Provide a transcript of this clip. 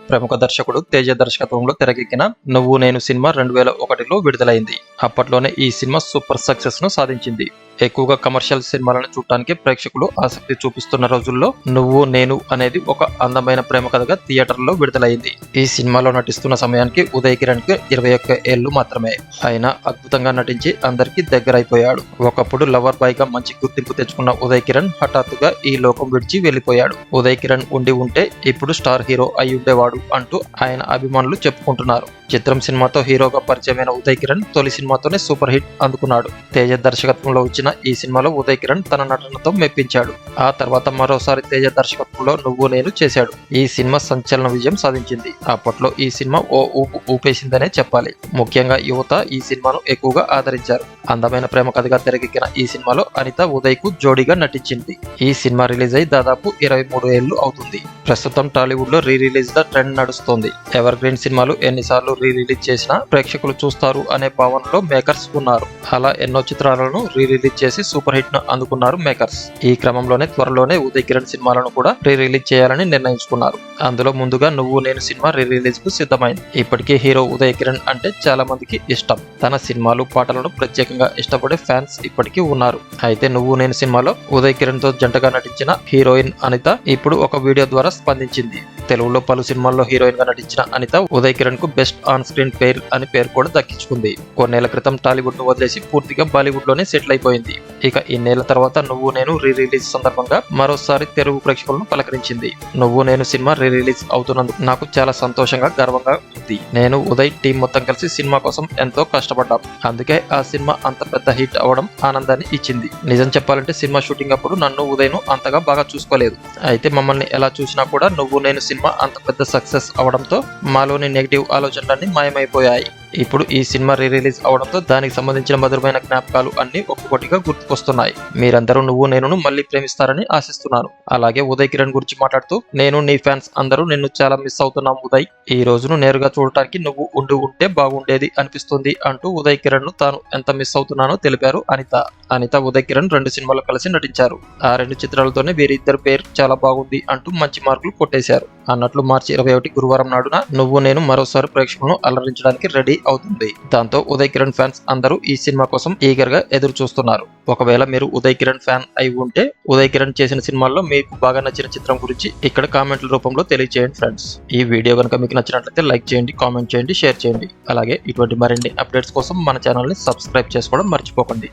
ప్రముఖ దర్శకుడు తేజ దర్శకత్వంలో తెరకెక్కిన నువ్వు నేను సినిమా 2001లో విడుదలైంది. అప్పట్లోనే ఈ సినిమా సూపర్ సక్సెస్ ను సాధించింది. ఎక్కువగా కమర్షియల్ సినిమాలను చూడటానికి ప్రేక్షకులు ఆసక్తి చూపిస్తున్న రోజుల్లో నువ్వు నేను అనేది ఒక అందమైన ప్రేమ కథగా థియేటర్లో విడుదలైంది. ఈ సినిమాలో నటిస్తున్న సమయానికి ఉదయ్ కిరణ్ కి 21 ఏళ్లు మాత్రమే. అయినా అద్భుతంగా నటించి అందరికీ దగ్గరైపోయాడు. ఒకప్పుడు లవర్ బాయ్ గా మంచి గుర్తింపు తెచ్చుకున్న ఉదయ్ కిరణ్ హఠాత్తుగా ఈ లోకం విడిచి వెళ్లిపోయాడు. ఉదయ్ కిరణ్ ఉండి ఉంటే ఇప్పుడు స్టార్ హీరో అయి ఉండేవాడు అంటూ ఆయన అభిమానులు చెప్పుకుంటున్నారు. చిత్రం సినిమాతో హీరోగా పరిచయమైన ఉదయ్ కిరణ్ తొలి సినిమాతోనే సూపర్ హిట్ అందుకున్నాడు. తేజ దర్శకత్వంలో వచ్చిన ఈ సినిమాలో ఉదయ్ కిరణ్ తన నటనతో మెప్పించాడు. ఆ తర్వాత మరోసారి తేజ దర్శకత్వంలో నువ్వు నేను చేశాడు. ఈ సినిమా సంచలన విజయం సాధించింది. అప్పట్లో ఈ సినిమా ఓ ఊపు ఊపేసిందనే చెప్పాలి. ముఖ్యంగా యువత ఈ సినిమాను ఎక్కువగా ఆదరించారు. అందమైన ప్రేమ కథగా తెరకెక్కిన ఈ సినిమాలో అనిత ఉదయ్ కు జోడీగా నటించింది. ఈ సినిమా రిలీజ్ అయి దాదాపు 23 ఏళ్లు అవుతుంది. ప్రస్తుతం టాలీవుడ్ లో రీ రిలీజ్ ద ట్రెండ్ నడుస్తోంది. ఎవర్ గ్రీన్ సినిమాలు ఎన్నిసార్లు రీ రిలీజ్ చేసినా ప్రేక్షకులు చూస్తారు అనే భావనలో మేకర్స్ ఉన్నారు. అలా ఎన్నో చిత్రాలను రీ రిలీజ్ చేసి సూపర్ హిట్ ను అందుకున్నారు మేకర్స్. ఈ క్రమంలోనే త్వరలోనే ఉదయ్ కిరణ్ సినిమాలను కూడా రీ రిలీజ్ చేయాలని నిర్ణయించుకున్నారు. అందులో ముందుగా నువ్వు నేను సినిమా రీ రిలీజ్ కు సిద్ధమైంది. ఇప్పటికే హీరో ఉదయ్ కిరణ్ అంటే చాలా మందికి ఇష్టం. తన సినిమాలు పాటలను ప్రత్యేకంగా ఇష్టపడే ఫ్యాన్స్ ఇప్పటికీ ఉన్నారు. అయితే నువ్వు నేను సినిమాలో ఉదయ్ కిరణ్ తో జంటగా నటించిన హీరోయిన్ అనిత ఇప్పుడు ఒక వీడియో ద్వారా స్పందించింది. తెలుగులో పలు సినిమాల్లో హీరోయిన్ గా నటించిన అనిత ఉదయ్ కిరణ్ కు బెస్ట్ ఆన్ స్క్రీన్ పేర్ అని పేరు కూడా దక్కించుకుంది. కొన్నేళ్ల క్రితం టాలీవుడ్ ను వదిలేసి పూర్తిగా బాలీవుడ్ లోనే సెటిల్ అయిపోయింది. ఇక ఇన్నేళ్ల తర్వాత నువ్వు నేను రీ రిలీజ్ సందర్భంగా మరోసారి తెలుగు ప్రేక్షకులను పలకరించింది. నువ్వు నేను సినిమా రీ రిలీజ్ అవుతున్నందుకు నాకు చాలా సంతోషంగా గర్వంగా ఉంది. నేను ఉదయ్ టీం మొత్తం కలిసి సినిమా కోసం ఎంతో కష్టపడ్డాం. అందుకే ఆ సినిమా అంత పెద్ద హిట్ అవడం ఆనందాన్ని ఇచ్చింది. నిజం చెప్పాలంటే సినిమా షూటింగ్ అప్పుడు నన్ను ఉదయ్ ను అంతగా బాగా చూసుకోలేదు. అయితే మమ్మల్ని ఎలా చూసినా కూడా నువ్వు నేను సినిమా అంత పెద్ద సక్సెస్ అవడంతో మాలోని నెగిటివ్ ఆలోచనలన్నీ మాయమైపోయాయి. ఇప్పుడు ఈ సినిమా రీ రిలీజ్ అవడంతో దానికి సంబంధించిన మధురమైన జ్ఞాపకాలు అన్ని ఒక్కొక్కటిగా గుర్తుకొస్తున్నాయి. మీరందరూ నువ్వు నేను మళ్ళీ ప్రేమిస్తారని ఆశిస్తున్నాను. అలాగే ఉదయ్ కిరణ్ గురించి మాట్లాడుతూ నేను నీ ఫ్యాన్స్ అందరూ నిన్ను చాలా మిస్ అవుతున్నాం ఉదయ్. ఈ రోజును నేరుగా చూడటానికి నువ్వు ఉంటే బాగుండేది అనిపిస్తుంది అంటూ ఉదయ్ కిరణ్ ను తాను ఎంత మిస్ అవుతున్నానో తెలిపారు అనిత. ఉదయ్ కిరణ్ 2 సినిమాలు కలిసి నటించారు. ఆ 2 చిత్రాలతోనే వీరిద్దరి పేరు చాలా బాగుంది అంటూ మంచి మార్కులు కొట్టేశారు. అన్నట్లు మార్చి 21 గురువారం నాడున నువ్వు నేను మరోసారి ప్రేక్షకులను అలరించడానికి రెడీ అవుతుంది. దాంతో ఉదయ్ కిరణ్ ఫ్యాన్స్ అందరూ ఈ సినిమా కోసం ఈగర్ గా ఎదురు చూస్తున్నారు. ఒకవేళ మీరు ఉదయ్ కిరణ్ ఫ్యాన్ అయి ఉంటే ఉదయ్ కిరణ్ చేసిన సినిమాల్లో మీకు బాగా నచ్చిన చిత్రం గురించి ఇక్కడ కామెంట్ల రూపంలో తెలియజేయండి ఫ్రెండ్స్. ఈ వీడియో కనుక మీకు నచ్చినట్లయితే లైక్ చేయండి, కామెంట్ చేయండి, షేర్ చేయండి. అలాగే ఇటువంటి మరిన్ని అప్డేట్స్ కోసం మన ఛానల్ ని సబ్స్క్రైబ్ చేసుకోవడం మర్చిపోకండి.